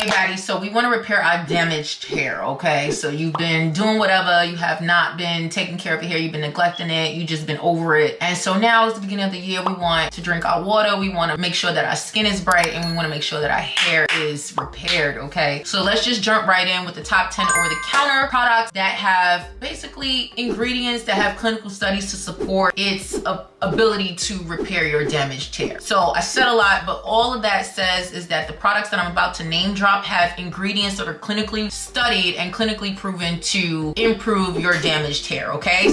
Hey baddies, so we want to repair our damaged hair, okay? So you've been doing whatever, you have not been taking care of your hair, you've been neglecting it, you just been over it. And so now it's the beginning of the year, we want to drink our water, we want to make sure that our skin is bright, and we want to make sure that our hair is repaired, okay? So let's just jump right in with the top 10 over-the-counter products that have basically ingredients that have clinical studies to support its ability to repair your damaged hair. So I said a lot, but all of that says is that the products that I'm about to name drop have ingredients that are clinically studied and clinically proven to improve your damaged hair, okay?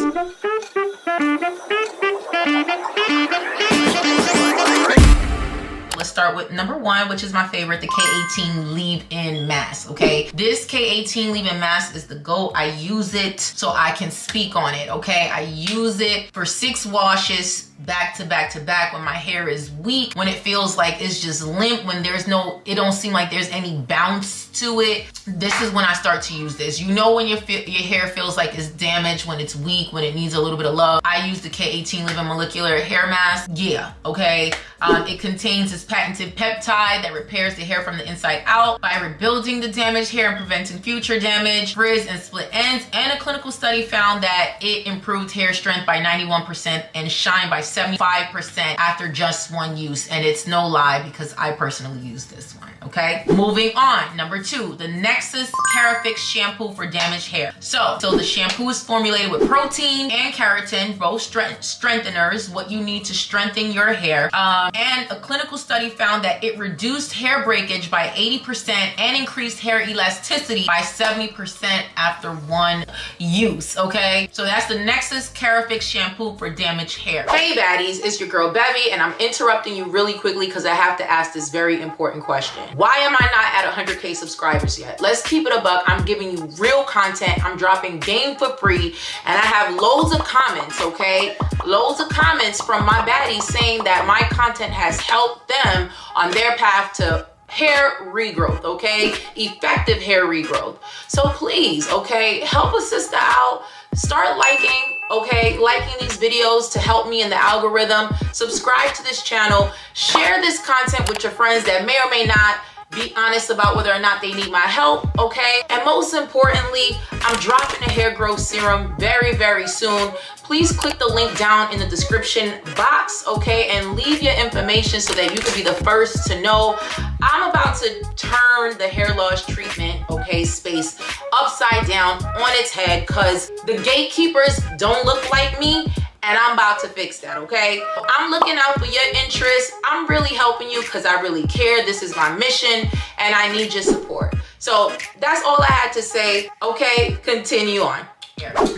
Let's start with number one, which is my favorite, the K18 leave-in mask, okay? This K18 leave-in mask is the GOAT. I use it so I can speak on it, okay? I use it for 6 washes back to back to back when my hair is weak, when it feels like it's just limp, when there's no, it don't seem like there's any bounce to it. This is when I start to use this. You know when your hair feels like it's damaged, when it's weak, when it needs a little bit of love. I use the K18 Living Molecular Hair Mask. Yeah, okay. It contains this patented peptide that repairs the hair from the inside out by rebuilding the damaged hair and preventing future damage, frizz, and split ends. And a clinical study found that it improved hair strength by 91% and shine by 75% after just one use. And it's no lie because I personally use this one, okay? Moving on, number 2, the Nexus Kerafix shampoo for damaged hair. So the shampoo is formulated with protein and keratin, both strengtheners, what you need to strengthen your hair. And a clinical study found that it reduced hair breakage by 80% and increased hair elasticity by 70% after one use, okay? So that's the Nexus Kerafix shampoo for damaged hair. Hey baddies, it's your girl Bevy, and I'm interrupting you really quickly because I have to ask this very important question. Why am I not at 100K subscribers yet? Let's keep it a buck. I'm giving you real content. I'm dropping game for free, and I have loads of comments, okay? Loads of comments from my baddies saying that my content has helped them on their path to hair regrowth, okay? Effective hair regrowth. So please, okay, help a sister out. Start liking, okay? Liking these videos to help me in the algorithm. Subscribe to this channel. Share this content with your friends that may or may not be honest about whether or not they need my help, okay? And most importantly, I'm dropping a hair growth serum very, very soon. Please click the link down in the description box, okay? And leave your information so that you can be the first to know. I'm about to turn the hair loss treatment, okay, space upside down on its head because the gatekeepers don't look like me. And I'm about to fix that, okay? I'm looking out for your interests. I'm really helping you because I really care. This is my mission and I need your support. So that's all I had to say, okay? Continue on.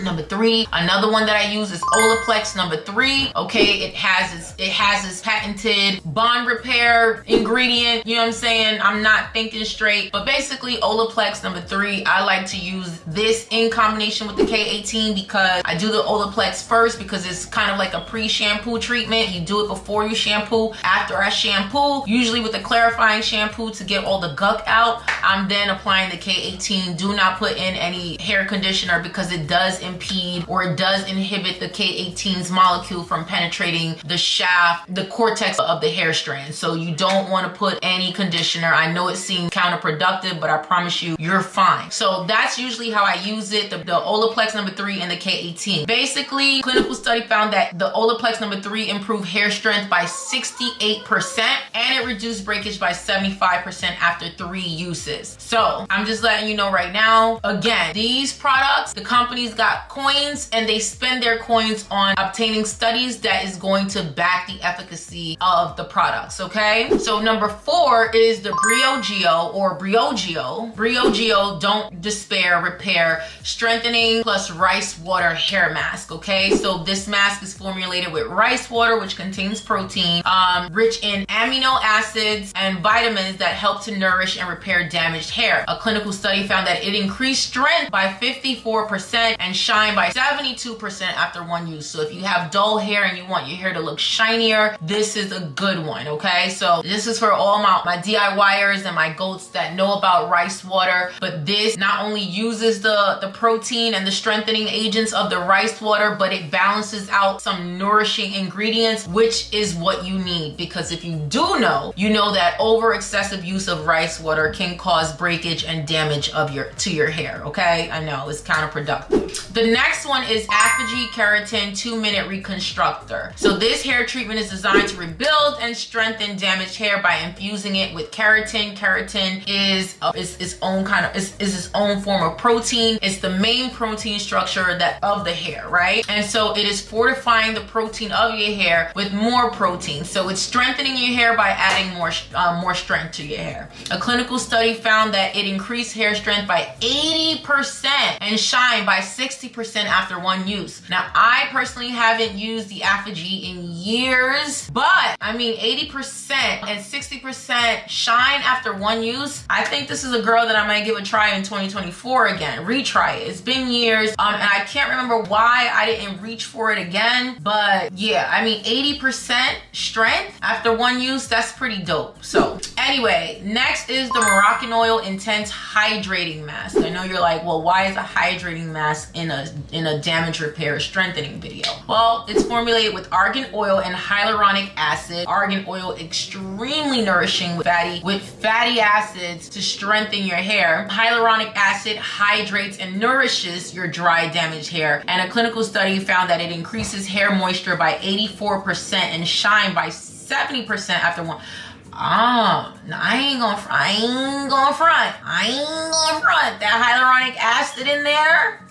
Number 3, another one that I use is Olaplex number 3. Okay, it has its patented bond repair ingredient. You know what I'm saying? I'm not thinking straight, but basically Olaplex number 3, I like to use this in combination with the K18 because I do the Olaplex first because it's kind of like a pre-shampoo treatment. You do it before you shampoo. After I shampoo, usually with a clarifying shampoo to get all the gunk out, I'm then applying the K18. Do not put in any hair conditioner because it does impede or it does inhibit the K18's molecule from penetrating the shaft, the cortex of the hair strand. So you don't want to put any conditioner. I know it seems counterproductive, but I promise you, you're fine. So that's usually how I use it, the Olaplex number 3 and the K18. Basically, clinical study found that the Olaplex number 3 improved hair strength by 68% and it reduced breakage by 75% after 3 uses. So I'm just letting you know right now, again, these products, the companies got coins and they spend their coins on obtaining studies that is going to back the efficacy of the products, okay? So number 4 is the Briogeo or Briogeo. Briogeo Don't Despair Repair Strengthening plus Rice Water Hair Mask, okay? So this mask is formulated with rice water, which contains protein, rich in amino acids and vitamins that help to nourish and repair damaged hair. A clinical study found that it increased strength by 54% and shine by 72% after one use. So if you have dull hair and you want your hair to look shinier, this is a good one, okay? So this is for all my DIYers and my goats that know about rice water, but this not only uses the protein and the strengthening agents of the rice water, but it balances out some nourishing ingredients, which is what you need. Because if you do know, you know that over excessive use of rice water can cause cause breakage and damage to your hair, okay? I know, it's counterproductive. The next one is Aphogee Keratin 2-Minute Reconstructor. So this hair treatment is designed to rebuild and strengthen damaged hair by infusing it with keratin. Keratin is its own form of protein. It's the main protein structure of the hair, right? And so it is fortifying the protein of your hair with more protein. So it's strengthening your hair by adding more strength to your hair. A clinical study found that it increased hair strength by 80% and shine by 60% after one use. Now, I personally haven't used the Aphogee in years, but I mean 80% and 60% shine after one use. I think this is a girl that I might give a try in 2024 again, retry it. It's been years, and I can't remember why I didn't reach for it again, but yeah, I mean 80% strength after one use, that's pretty dope. So anyway, next is the Moroccanoil Intense Hydrating Mask. I know you're like, well, why is a hydrating mask in a damage repair strengthening video? Well, it's formulated with argan oil and hyaluronic acid. Argan oil extremely nourishing with fatty acids to strengthen your hair. Hyaluronic acid hydrates and nourishes your dry, damaged hair. And a clinical study found that it increases hair moisture by 84% and shine by 70% after one. I ain't gonna front. That hyaluronic acid in there.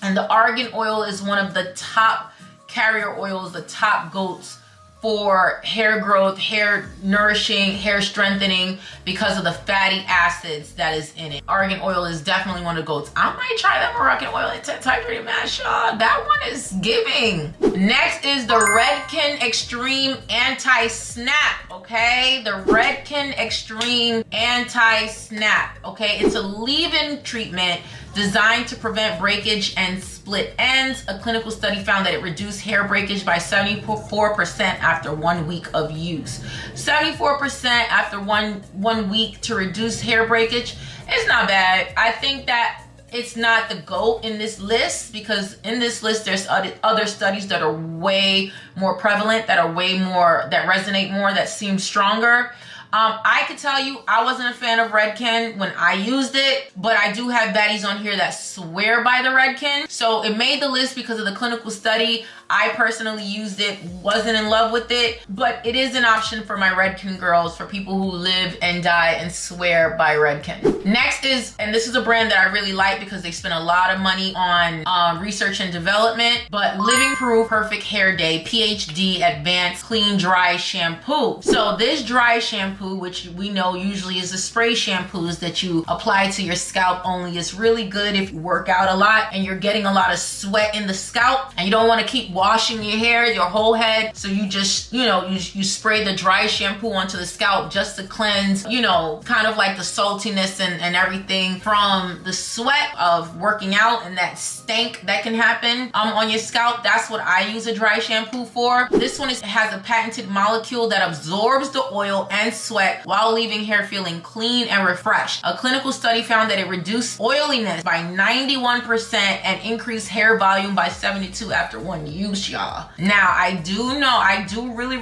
And the argan oil is one of the top carrier oils, the top goats for hair growth, hair nourishing, hair strengthening because of the fatty acids that is in it. Argan oil is definitely one of the goats. I might try that Moroccanoil Intense Hydrating Mask, y'all. That one is giving. Next is the Redken Extreme Anti-Snap, okay? The Redken Extreme Anti-Snap, okay? It's a leave-in treatment designed to prevent breakage and split ends. A clinical study found that it reduced hair breakage by 74% after 1 week of use. 74% after one week to reduce hair breakage is not bad. I think that it's not the GOAT in this list, because in this list there's other studies that are way more prevalent, that resonate more, that seem stronger. I could tell you I wasn't a fan of Redken when I used it, but I do have baddies on here that swear by the Redken. So it made the list because of the clinical study. I personally used it, wasn't in love with it, but it is an option for my Redken girls, for people who live and die and swear by Redken. Next is, and this is a brand that I really like because they spend a lot of money on research and development, but Living Proof Perfect Hair Day PhD Advanced Clean Dry Shampoo. So this dry shampoo, which we know usually is the spray shampoos that you apply to your scalp only, is really good if you work out a lot and you're getting a lot of sweat in the scalp and you don't want to keep washing your hair, your whole head. So you just, you spray the dry shampoo onto the scalp just to cleanse, kind of like the saltiness and everything from the sweat of working out and that stank that can happen on your scalp. That's what I use a dry shampoo for. This one has a patented molecule that absorbs the oil and sweat while leaving hair feeling clean and refreshed. A clinical study found that it reduced oiliness by 91% and increased hair volume by 72% after one use, y'all. Now, I do really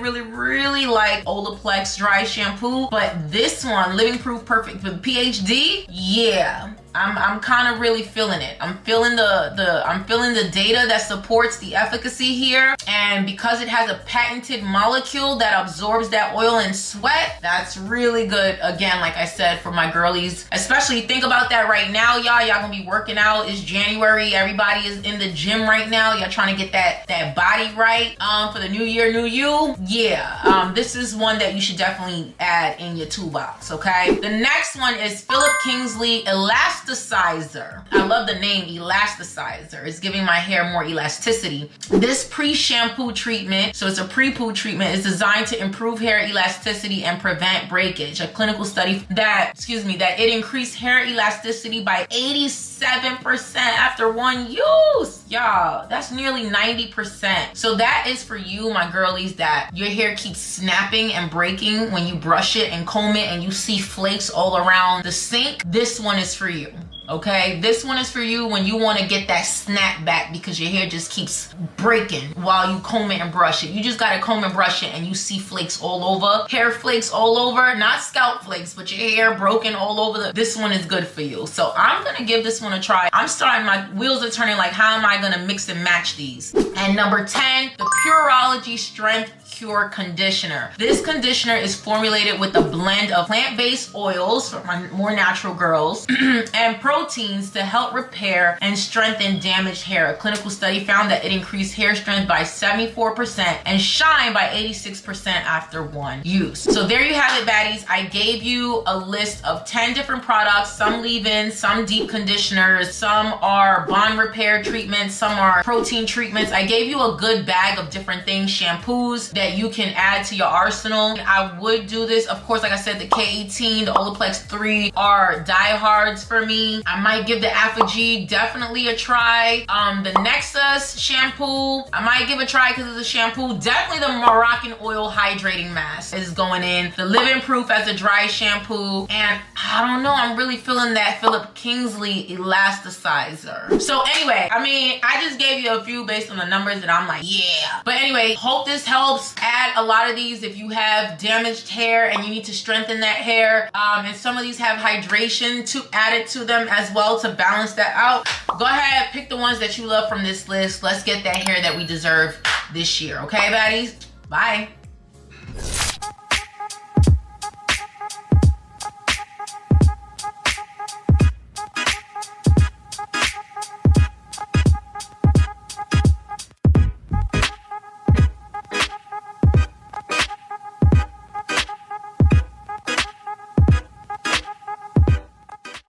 like Olaplex dry shampoo, but this one, Living Proof Perfect with PhD, yeah. I'm kind of really feeling it. I'm feeling the data that supports the efficacy here. And because it has a patented molecule that absorbs that oil and sweat, that's really good. Again, like I said, for my girlies, especially think about that right now, y'all gonna be working out. It's January. Everybody is in the gym right now. Y'all trying to get that body right for the new year, new you. Yeah, this is one that you should definitely add in your toolbox, okay? The next one is Philip Kingsley Elasticizer. I love the name Elasticizer. It's giving my hair more elasticity. This pre-shampoo treatment, so it's a pre-poo treatment, is designed to improve hair elasticity and prevent breakage. A clinical study that it increased hair elasticity by 87% after one use. Y'all, that's nearly 90%. So that is for you, my girlies, that your hair keeps snapping and breaking when you brush it and comb it and you see flakes all around the sink. This one is for you. Okay, this one is for you when you want to get that snap back because your hair just keeps breaking while you comb it and brush it. You just gotta comb and brush it and you see flakes all over, hair flakes all over, not scalp flakes, but your hair broken all over. This one is good for you. So I'm gonna give this one a try. I'm starting, my wheels are turning, like how am I gonna mix and match these? And number 10, the Pureology Strength Cure Conditioner. This conditioner is formulated with a blend of plant-based oils for my more natural girls and proteins to help repair and strengthen damaged hair. A clinical study found that it increased hair strength by 74% and shine by 86% after one use. So there you have it, baddies. I gave you a list of 10 different products, some leave-in, some deep conditioners, some are bond repair treatments, some are protein treatments. I gave you a good bag of different things, shampoos that you can add to your arsenal. I would do this, of course, like I said, the K18, the Olaplex 3 are diehards for me. I might give the Aphogee definitely a try. The Nexus shampoo, I might give a try because it's a shampoo. Definitely the Moroccanoil hydrating mask is going in. The Living Proof as a dry shampoo. And I don't know, I'm really feeling that Kingsley elasticizer. So anyway, I mean, I just gave you a few based on the numbers that I'm like, yeah. But anyway, hope this helps. Add a lot of these if you have damaged hair and you need to strengthen that hair. And some of these have hydration to add it to them as well to balance that out. Go ahead, pick the ones that you love from this list. Let's get that hair that we deserve this year. Okay, baddies? Bye.